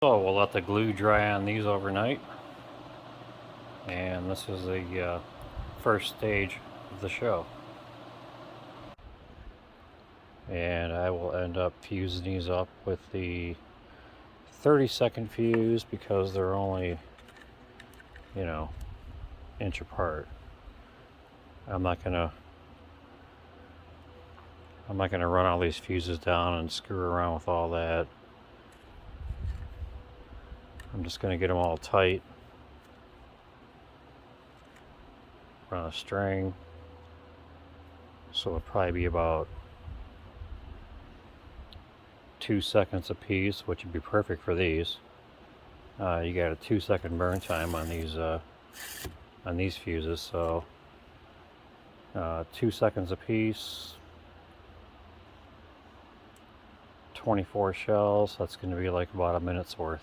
So we'll let the glue dry on these overnight, and this is the first stage of the show. And I will end up fusing these up with the 30-second fuse because they're only, inch apart. I'm not gonna run all these fuses down and screw around with all that. I'm just gonna get them all tight. Run a string. So it'll probably be about 2 seconds a piece, which would be perfect for these. You got a 2-second burn time on these fuses, so 2 seconds a piece, 24 shells. That's going to be like about a minute's worth.